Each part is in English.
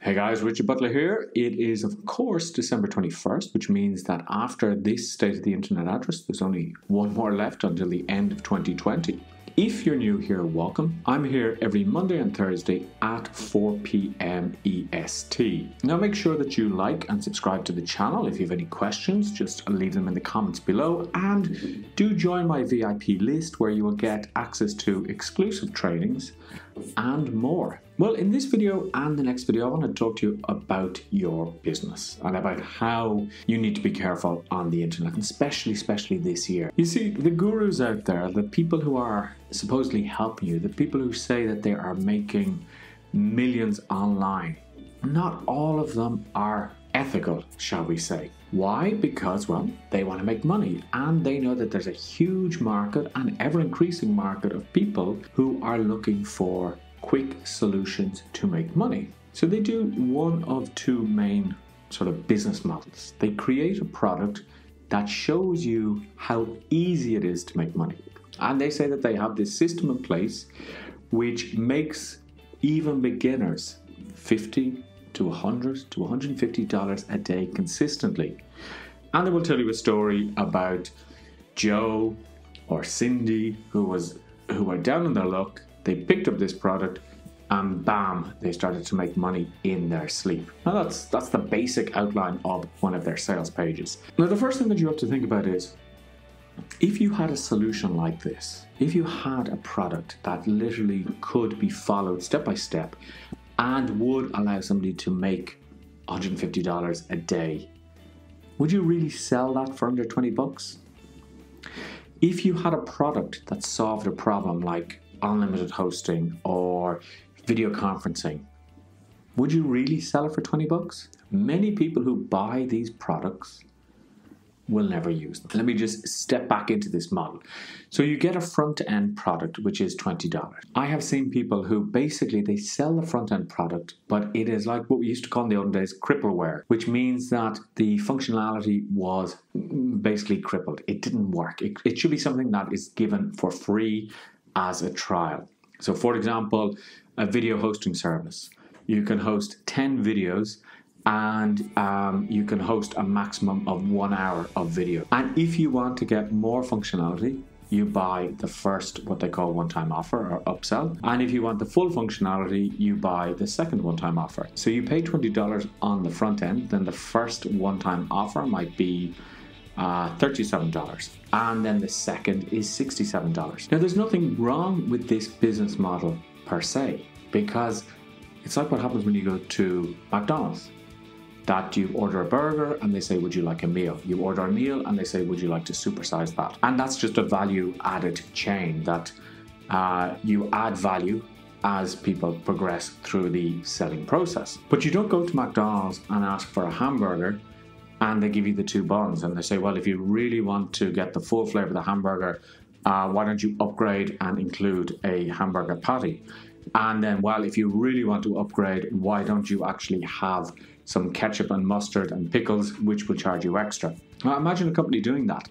Hey guys, Richard Butler here. It is of course December 21st, which means that after this State of the Internet address, there's only one more left until the end of 2020. If you're new here, welcome. I'm here every Monday and Thursday at 4 p.m. EST. Now make sure that you like and subscribe to the channel. If you have any questions, just leave them in the comments below, and do join my VIP list where you will get access to exclusive trainings and more. Well, in this video and the next video, I want to talk to you about your business and about how you need to be careful on the internet, and especially this year. You see, the gurus out there, the people who are supposedly helping you, the people who say that they are making millions online, not all of them are ethical, shall we say. Why? Because, well, they want to make money, and they know that there's a huge market, an ever-increasing market of people who are looking for quick solutions to make money. So they do one of two main sort of business models. They create a product that shows you how easy it is to make money. And they say that they have this system in place which makes even beginners $50 to $100 to $150 a day consistently. And they will tell you a story about Joe or Cindy who were down on their luck. They picked up this product and bam, they started to make money in their sleep. Now that's the basic outline of one of their sales pages. Now the first thing that you have to think about is, if you had a solution like this, if you had a product that literally could be followed step by step and would allow somebody to make $150 a day, would you really sell that for under 20 bucks? If you had a product that solved a problem like unlimited hosting or video conferencing, would you really sell it for 20 bucks? Many people who buy these products will never use them. Let me just step back into this model. So you get a front-end product which is $20. I have seen people who basically they sell the front-end product, but it is like what we used to call in the olden days crippleware, which means that the functionality was basically crippled. It didn't work. It should be something that is given for free as a trial. So for example, a video hosting service. You can host 10 videos and you can host a maximum of 1 hour of video. And if you want to get more functionality, you buy the first, what they call one-time offer or upsell. And if you want the full functionality, you buy the second one-time offer. So you pay $20 on the front end, then the first one-time offer might be $37, and then the second is $67. Now there's nothing wrong with this business model per se, because it's like what happens when you go to McDonald's, that you order a burger and they say, would you like a meal? You order a meal and they say, would you like to supersize that? And that's just a value added chain that you add value as people progress through the selling process. But you don't go to McDonald's and ask for a hamburger and they give you the two buns and they say, well, if you really want to get the full flavor of the hamburger, why don't you upgrade and include a hamburger patty? And then, well, if you really want to upgrade, why don't you actually have some ketchup and mustard and pickles, which will charge you extra? Now, imagine a company doing that.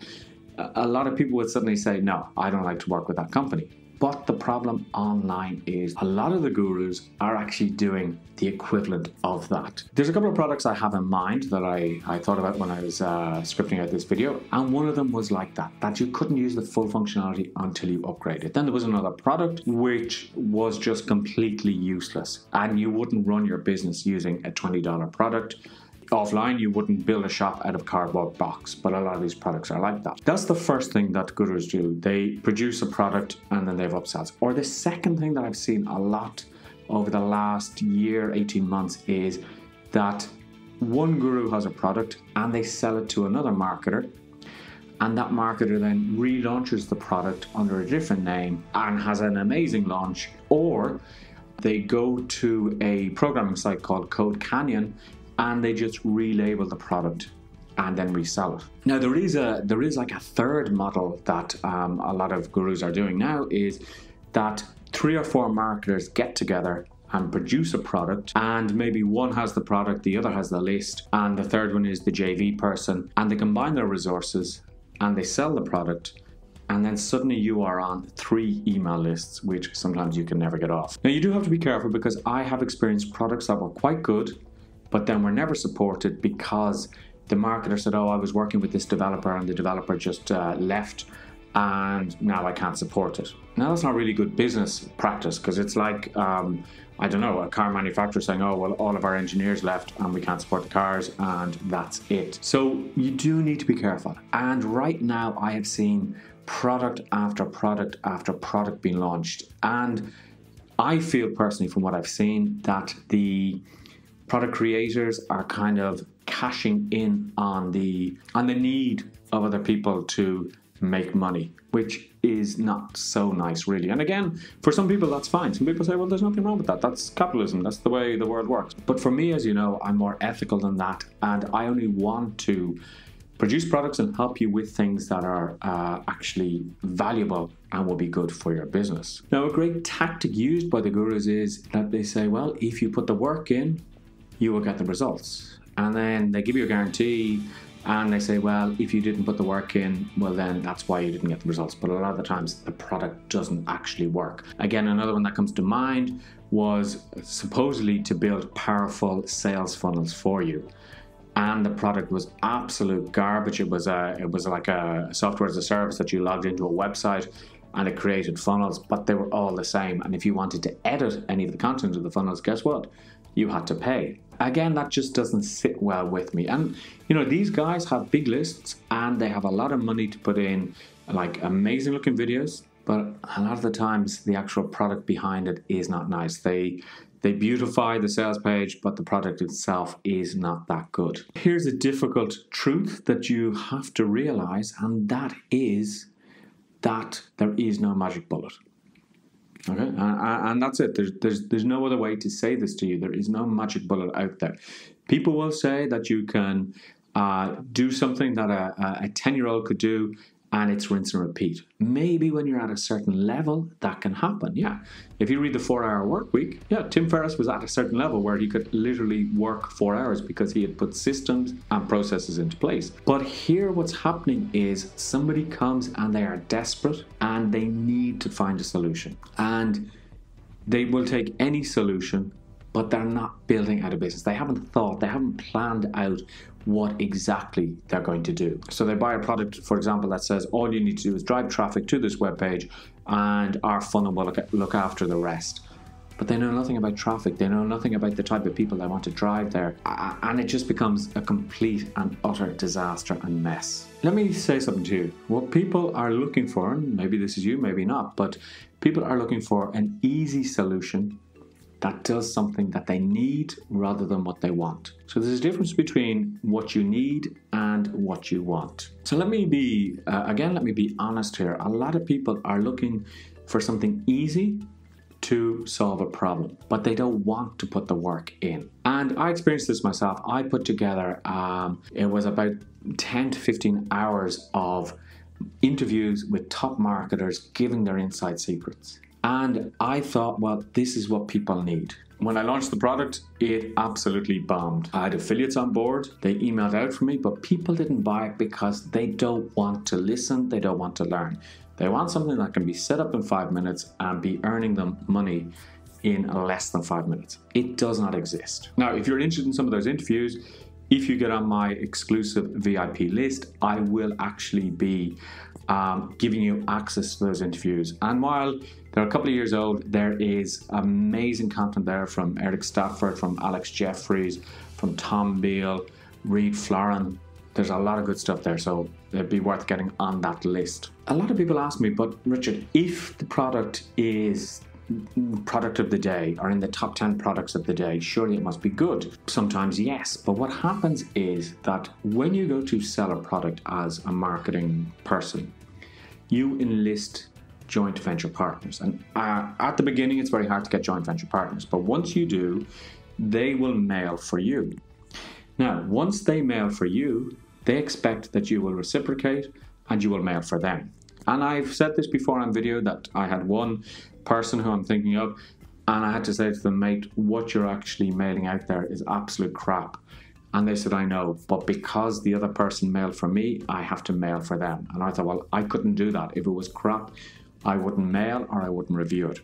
A lot of people would suddenly say, no, I don't like to work with that company. But the problem online is a lot of the gurus are actually doing the equivalent of that. There's a couple of products I have in mind that I thought about when I was scripting out this video, and one of them was like that you couldn't use the full functionality until you upgraded. Then there was another product which was just completely useless, and you wouldn't run your business using a $20 product. Offline, you wouldn't build a shop out of cardboard box, but a lot of these products are like that. That's the first thing that gurus do. They produce a product and then they have upsells. Or the second thing that I've seen a lot over the last year, 18 months, is that one guru has a product and they sell it to another marketer, and that marketer then relaunches the product under a different name and has an amazing launch. Or they go to a programming site called Code Canyon and they just relabel the product and then resell it. Now there is like a third model that a lot of gurus are doing now, is that 3 or 4 marketers get together and produce a product, and maybe one has the product, the other has the list, and the third one is the JV person, and they combine their resources and they sell the product and then suddenly you are on 3 email lists, which sometimes you can never get off. Now, you do have to be careful, because I have experienced products that were quite good, but then were never supported because the marketer said, oh, I was working with this developer and the developer just left, and now I can't support it. Now, that's not really good business practice, because it's like, I don't know, a car manufacturer saying, oh, well, all of our engineers left and we can't support the cars, and that's it. So you do need to be careful. And right now I have seen product after product after product being launched. And I feel personally, from what I've seen, that the product creators are kind of cashing in on the need of other people to make money, which is not so nice, really. And again, for some people that's fine. Some people say, well, there's nothing wrong with that. That's capitalism. That's the way the world works. But for me, as you know, I'm more ethical than that, and I only want to produce products and help you with things that are actually valuable and will be good for your business. Now, a great tactic used by the gurus is that they say, well, if you put the work in, you will get the results. And then they give you a guarantee, and they say, well, if you didn't put the work in, well, then that's why you didn't get the results. But a lot of the times the product doesn't actually work. Again, another one that comes to mind was supposedly to build powerful sales funnels for you. And the product was absolute garbage. It was like a software as a service that you logged into a website and it created funnels, but they were all the same. And if you wanted to edit any of the content of the funnels, guess what? You had to pay. Again, that just doesn't sit well with me. And you know, these guys have big lists and they have a lot of money to put in like amazing looking videos, but a lot of the times the actual product behind it is not nice. They beautify the sales page, but the product itself is not that good. Here's a difficult truth that you have to realize, and that is that there is no magic bullet. Okay, and that's it. There's no other way to say this to you. There is no magic bullet out there. People will say that you can do something that a 10-year-old could do, and it's rinse and repeat. Maybe when you're at a certain level, that can happen, yeah. If you read the 4-Hour Work Week, yeah, Tim Ferriss was at a certain level where he could literally work 4 hours because he had put systems and processes into place. But here what's happening is somebody comes and they are desperate and they need to find a solution. And they will take any solution, but they're not building out a business. They haven't thought, they haven't planned out what exactly they're going to do. So they buy a product, for example, that says all you need to do is drive traffic to this webpage and our funnel will look after the rest. But they know nothing about traffic. They know nothing about the type of people they want to drive there. And it just becomes a complete and utter disaster and mess. Let me say something to you. What people are looking for, and maybe this is you, maybe not, but people are looking for an easy solution that does something that they need rather than what they want. So there's a difference between what you need and what you want. So let me be honest here. A lot of people are looking for something easy to solve a problem, but they don't want to put the work in. And I experienced this myself. I put together, it was about 10 to 15 hours of interviews with top marketers giving their inside secrets. And I thought, well, this is what people need. When I launched the product, it absolutely bombed. I had affiliates on board. They emailed out for me, but people didn't buy it because they don't want to listen. They don't want to learn. They want something that can be set up in 5 minutes and be earning them money in less than 5 minutes. It does not exist. Now, if you're interested in some of those interviews, if you get on my exclusive VIP list, I will actually be giving you access to those interviews. And while they're a couple of years old, there is amazing content there from Eric Stafford, from Alex Jeffries, from Tom Beale, Reed Florin. There's a lot of good stuff there, so it'd be worth getting on that list. A lot of people ask me, but Richard, if the product is product of the day or in the top 10 products of the day, surely it must be good. Sometimes yes, but what happens is that when you go to sell a product as a marketing person, you enlist joint venture partners. And at the beginning, it's very hard to get joint venture partners, but once you do, they will mail for you. Now, once they mail for you, they expect that you will reciprocate and you will mail for them. And I've said this before on video that I had one person who I'm thinking of, and I had to say to them, mate, what you're actually mailing out there is absolute crap. And they said, I know, but because the other person mailed for me, I have to mail for them. And I thought, well, I couldn't do that. If it was crap, I wouldn't mail or I wouldn't review it.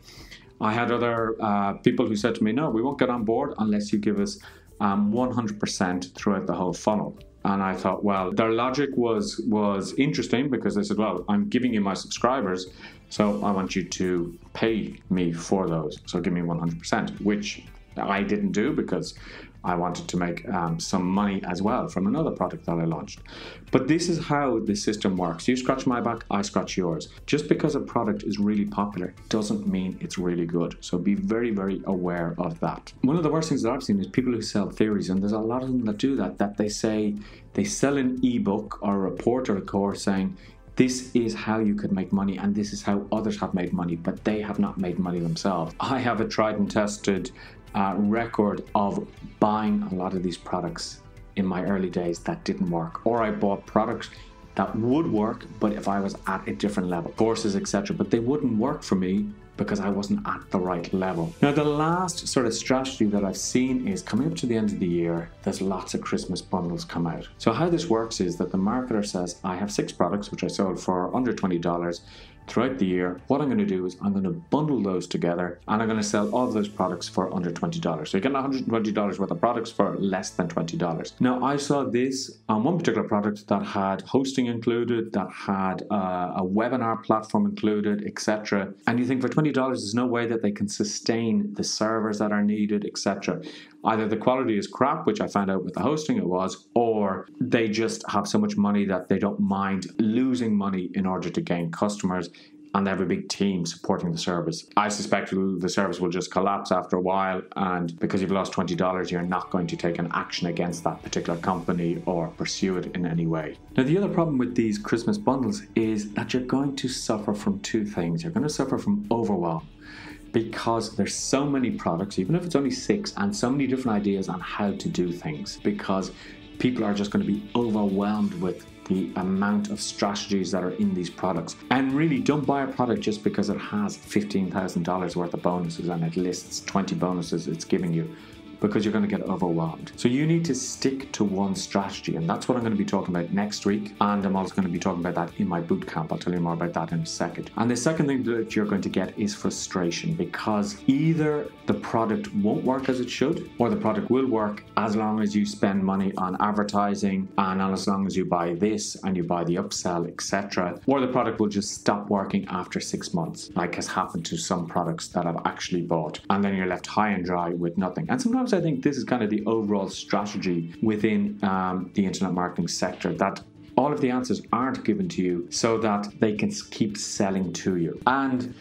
I had other people who said to me, no, we won't get on board unless you give us 100% throughout the whole funnel. And I thought, well, their logic was interesting, because they said, well, I'm giving you my subscribers, so I want you to pay me for those. So give me 100%, which I didn't do because I wanted to make some money as well from another product that I launched. But this is how the system works. You scratch my back, I scratch yours. Just because a product is really popular doesn't mean it's really good. So be very, very aware of that. One of the worst things that I've seen is people who sell theories, and there's a lot of them that do that they say they sell an ebook or a report or a course saying, this is how you could make money and this is how others have made money, but they have not made money themselves. I have a tried and tested record of buying a lot of these products in my early days that didn't work, or I bought products that would work, but if I was at a different level, courses, etc., but they wouldn't work for me because I wasn't at the right level. Now, the last sort of strategy that I've seen is coming up to the end of the year, there's lots of Christmas bundles come out. So how this works is that the marketer says, I have 6 products which I sold for under $20 throughout the year. What I'm going to do is I'm going to bundle those together and I'm going to sell all of those products for under $20. So you get $120 worth of products for less than $20. Now, I saw this on one particular product that had hosting included, that had a webinar platform included, etc. And you think for $20, there's no way that they can sustain the servers that are needed, etc. Either the quality is crap, which I found out with the hosting it was, or they just have so much money that they don't mind losing money in order to gain customers, and they have a big team supporting the service. I suspect the service will just collapse after a while, and because you've lost $20, you're not going to take an action against that particular company or pursue it in any way. Now, the other problem with these Christmas bundles is that you're going to suffer from 2 things. You're going to suffer from overwhelm, because there's so many products, even if it's only 6, and so many different ideas on how to do things, because people are just going to be overwhelmed with the amount of strategies that are in these products. And really, don't buy a product just because it has $15,000 worth of bonuses and it lists 20 bonuses it's giving you, because you're going to get overwhelmed. So you need to stick to one strategy, and that's what I'm going to be talking about next week, and I'm also going to be talking about that in my bootcamp. I'll tell you more about that in a second. And the second thing that you're going to get is frustration, because either the product won't work as it should, or the product will work as long as you spend money on advertising and as long as you buy this and you buy the upsell, etc., or the product will just stop working after 6 months, like has happened to some products that I've actually bought, and then you're left high and dry with nothing. And sometimes I think this is kind of the overall strategy within the internet marketing sector, that all of the answers aren't given to you so that they can keep selling to you. And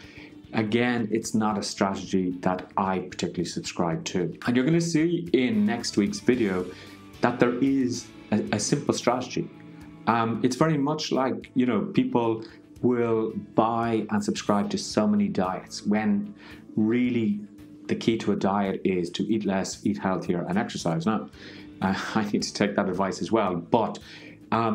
again, it's not a strategy that I particularly subscribe to. And you're going to see in next week's video that there is a simple strategy. It's very much like, people will buy and subscribe to so many diets, when really the key to a diet is to eat less, eat healthier, and exercise. Now, I need to take that advice as well, but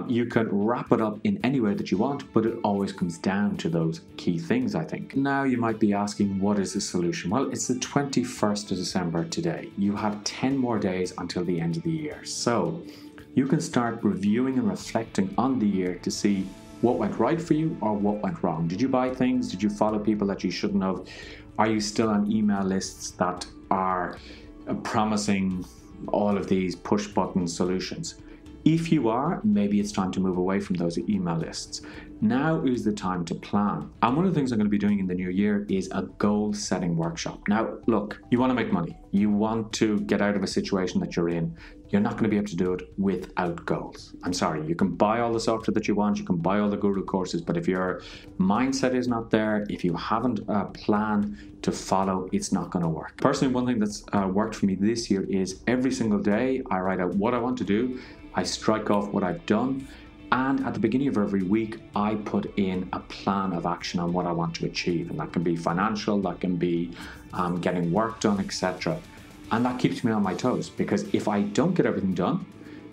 you can wrap it up in any way that you want, but it always comes down to those key things, I think. Now, you might be asking, what is the solution? Well, it's the 21st of December today. You have 10 more days until the end of the year. So you can start reviewing and reflecting on the year to see what went right for you or what went wrong. Did you buy things? Did you follow people that you shouldn't have? Are you still on email lists that are promising all of these push button solutions? If you are, maybe it's time to move away from those email lists. Now is the time to plan. And one of the things I'm going to be doing in the new year is a goal setting workshop. Now, look, you want to make money. You want to get out of a situation that you're in. You're not going to be able to do it without goals. I'm sorry, you can buy all the software that you want, you can buy all the guru courses, but if your mindset is not there, if you haven't a plan to follow, it's not going to work. Personally, one thing that's worked for me this year is every single day I write out what I want to do, I strike off what I've done, and at the beginning of every week, I put in a plan of action on what I want to achieve. And that can be financial, that can be getting work done, etc. And that keeps me on my toes, because if I don't get everything done,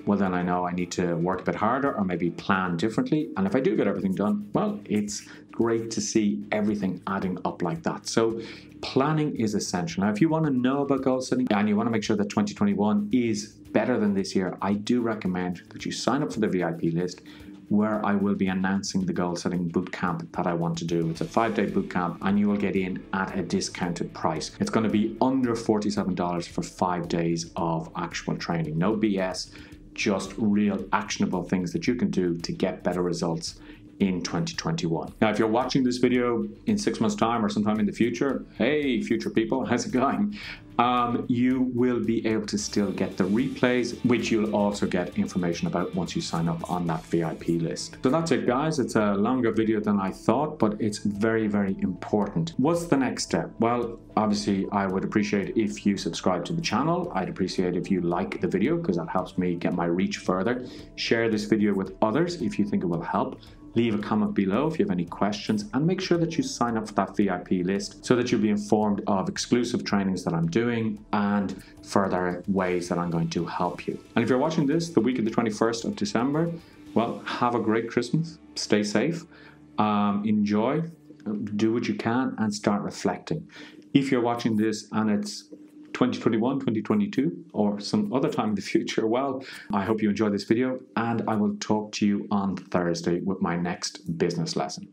well, then I know I need to work a bit harder or maybe plan differently. And if I do get everything done, well, it's great to see everything adding up like that. So planning is essential. Now, if you want to know about goal setting and you want to make sure that 2021 is better than this year, I do recommend that you sign up for the VIP list, where I will be announcing the goal setting bootcamp that I want to do. It's a 5-day bootcamp and you will get in at a discounted price. It's going to be under $47 for 5 days of actual training. No BS, just real actionable things that you can do to get better results in 2021. Now, if you're watching this video in 6 months' time or sometime in the future, hey, future people, how's it going? You will be able to still get the replays, which you'll also get information about once you sign up on that VIP list. So that's it, guys. It's a longer video than I thought, but it's very, very important. What's the next step? Well, obviously, I would appreciate if you subscribe to the channel. I'd appreciate if you like the video because that helps me get my reach further. Share this video with others if you think it will help. Leave a comment below if you have any questions, and make sure that you sign up for that VIP list so that you'll be informed of exclusive trainings that I'm doing and further ways that I'm going to help you. And if you're watching this the week of the 21st of December, well, have a great Christmas, stay safe, enjoy, do what you can, and start reflecting. If you're watching this and it's 2021, 2022, or some other time in the future, well, I hope you enjoyed this video, and I will talk to you on Thursday with my next business lesson.